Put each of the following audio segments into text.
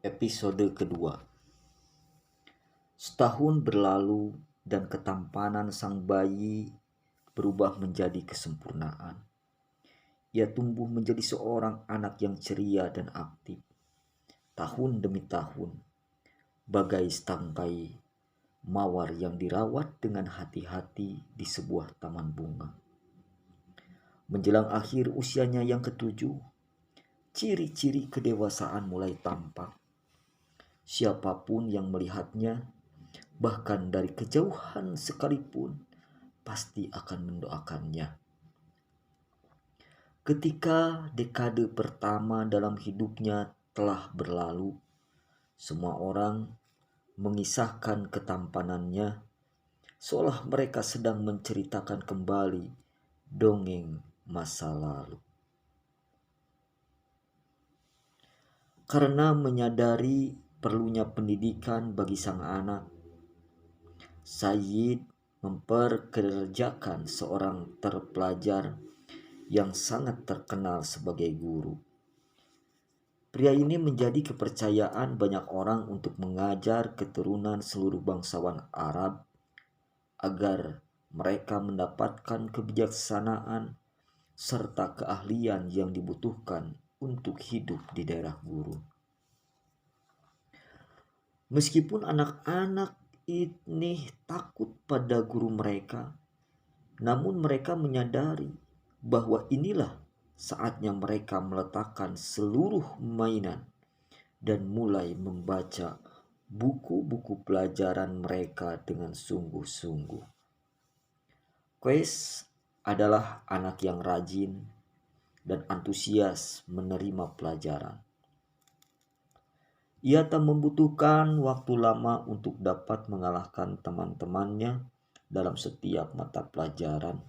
Episode kedua. Setahun berlalu dan ketampanan sang bayi berubah menjadi kesempurnaan. Ia tumbuh menjadi seorang anak yang ceria dan aktif. Tahun demi tahun, bagai setangkai mawar yang dirawat dengan hati-hati di sebuah taman bunga. Menjelang akhir usianya yang ketujuh, ciri-ciri kedewasaan mulai tampak. Siapapun yang melihatnya, bahkan dari kejauhan sekalipun, pasti akan mendoakannya. Ketika dekade pertama dalam hidupnya telah berlalu, semua orang mengisahkan ketampanannya, seolah mereka sedang menceritakan kembali dongeng masa lalu. Karena menyadari perlunya pendidikan bagi sang anak, Sayyid memperkerjakan seorang terpelajar yang sangat terkenal sebagai guru. Pria ini menjadi kepercayaan banyak orang untuk mengajar keturunan seluruh bangsawan Arab agar mereka mendapatkan kebijaksanaan serta keahlian yang dibutuhkan untuk hidup di daerah gurun. Meskipun anak-anak ini takut pada guru mereka, namun mereka menyadari bahwa inilah saatnya mereka meletakkan seluruh mainan dan mulai membaca buku-buku pelajaran mereka dengan sungguh-sungguh. Qais adalah anak yang rajin dan antusias menerima pelajaran. Ia tak membutuhkan waktu lama untuk dapat mengalahkan teman-temannya dalam setiap mata pelajaran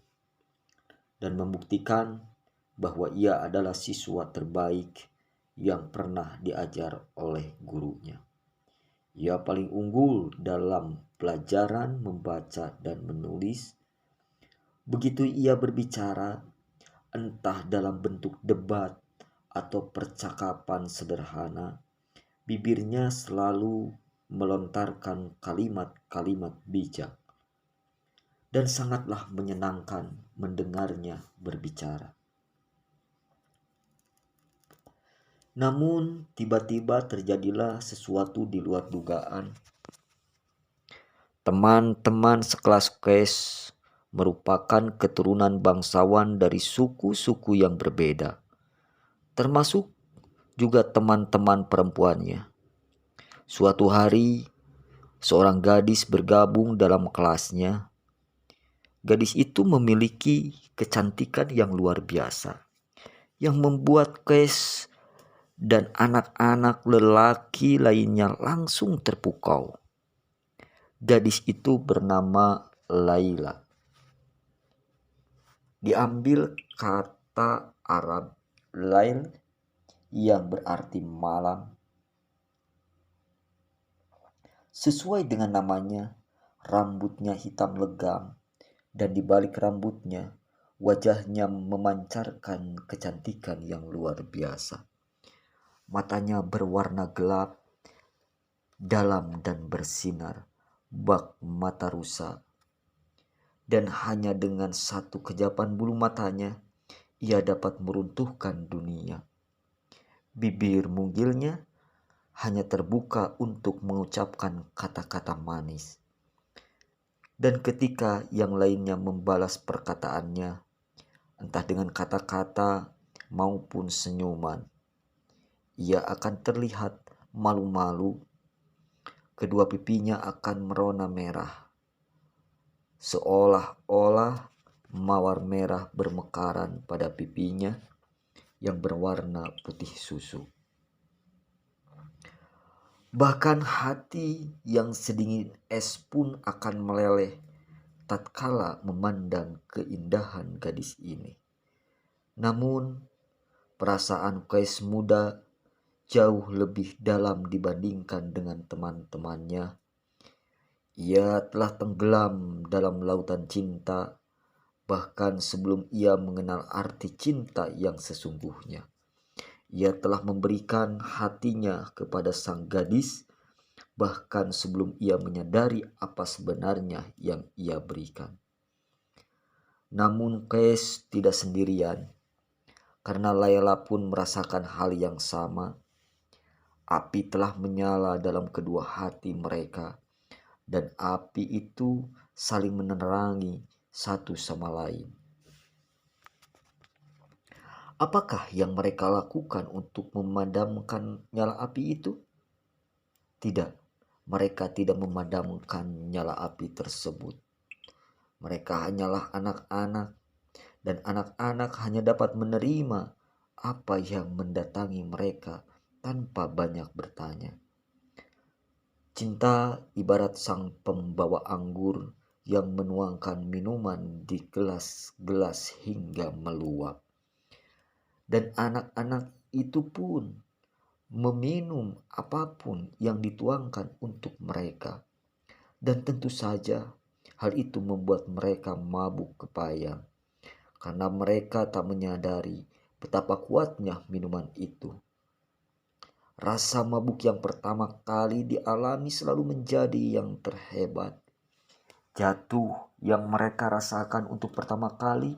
dan membuktikan bahwa ia adalah siswa terbaik yang pernah diajar oleh gurunya. Ia paling unggul dalam pelajaran membaca dan menulis. Begitu ia berbicara, entah dalam bentuk debat atau percakapan sederhana, bibirnya selalu melontarkan kalimat-kalimat bijak. Dan sangatlah menyenangkan mendengarnya berbicara. Namun tiba-tiba terjadilah sesuatu di luar dugaan. Teman-teman sekelas Qais merupakan keturunan bangsawan dari suku-suku yang berbeda, termasuk juga teman-teman perempuannya. Suatu hari, seorang gadis bergabung dalam kelasnya. Gadis itu memiliki kecantikan yang luar biasa, yang membuat Qais dan anak-anak lelaki lainnya langsung terpukau. Gadis itu bernama Laila. Diambil kata Arab Lail yang berarti malam. Sesuai dengan namanya, rambutnya hitam legam dan di balik rambutnya wajahnya memancarkan kecantikan yang luar biasa. Matanya berwarna gelap, dalam dan bersinar, bak mata rusa. Dan hanya dengan satu kejapan bulu matanya, ia dapat meruntuhkan dunia. Bibir mungilnya hanya terbuka untuk mengucapkan kata-kata manis. Dan ketika yang lainnya membalas perkataannya, entah dengan kata-kata maupun senyuman, ia akan terlihat malu-malu. Kedua pipinya akan merona merah, seolah-olah mawar merah bermekaran pada pipinya yang berwarna putih susu. Bahkan hati yang sedingin es pun akan meleleh tatkala memandang keindahan gadis ini. Namun, perasaan Qais muda jauh lebih dalam dibandingkan dengan teman-temannya. Ia telah tenggelam dalam lautan cinta, bahkan sebelum ia mengenal arti cinta yang sesungguhnya. Ia telah memberikan hatinya kepada sang gadis, bahkan sebelum ia menyadari apa sebenarnya yang ia berikan. Namun Qais tidak sendirian, karena Layla pun merasakan hal yang sama. Api telah menyala dalam kedua hati mereka, dan api itu saling menerangi satu sama lain. Apakah yang mereka lakukan untuk memadamkan nyala api itu? Tidak, mereka tidak memadamkan nyala api tersebut. Mereka hanyalah anak-anak, dan anak-anak hanya dapat menerima apa yang mendatangi mereka tanpa banyak bertanya. Cinta ibarat sang pembawa anggur yang menuangkan minuman di gelas-gelas hingga meluap. Dan anak-anak itu pun meminum apapun yang dituangkan untuk mereka. Dan tentu saja hal itu membuat mereka mabuk kepayang, karena mereka tak menyadari betapa kuatnya minuman itu. Rasa mabuk yang pertama kali dialami selalu menjadi yang terhebat. Jatuh yang mereka rasakan untuk pertama kali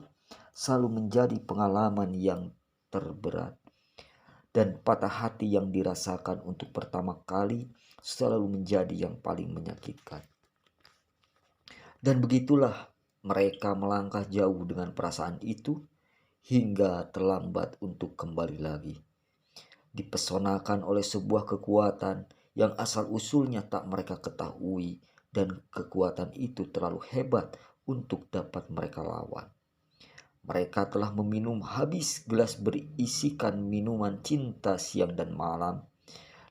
selalu menjadi pengalaman yang terberat. Dan patah hati yang dirasakan untuk pertama kali selalu menjadi yang paling menyakitkan. Dan begitulah mereka melangkah jauh dengan perasaan itu hingga terlambat untuk kembali lagi. Dipesonakan oleh sebuah kekuatan yang asal-usulnya tak mereka ketahui, dan kekuatan itu terlalu hebat untuk dapat mereka lawan. Mereka telah meminum habis gelas berisikan minuman cinta siang dan malam,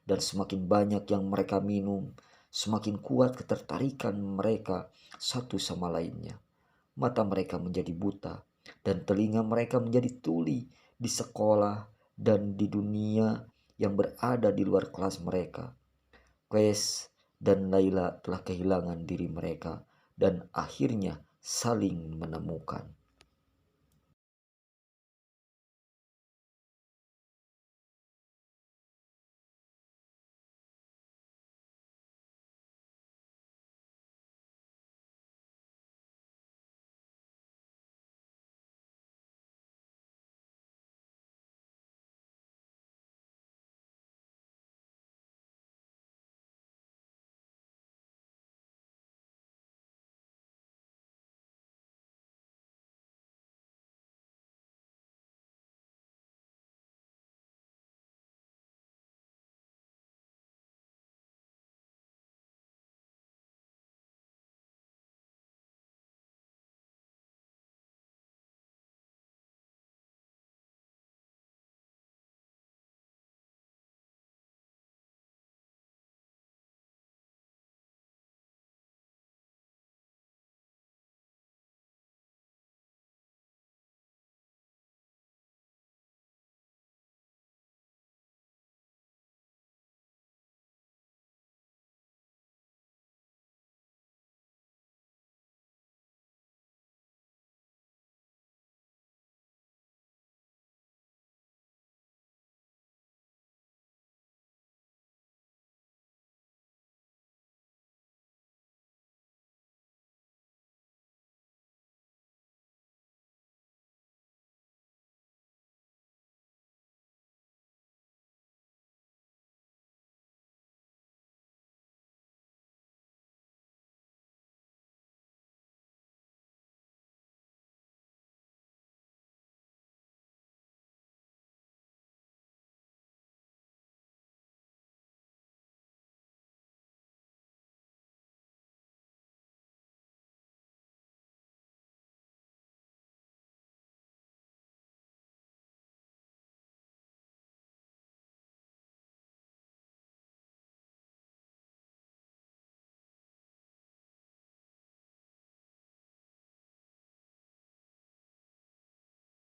dan semakin banyak yang mereka minum, semakin kuat ketertarikan mereka satu sama lainnya. Mata mereka menjadi buta, dan telinga mereka menjadi tuli di sekolah dan di dunia yang berada di luar kelas mereka. Qais dan Layla telah kehilangan diri mereka dan akhirnya saling menemukan.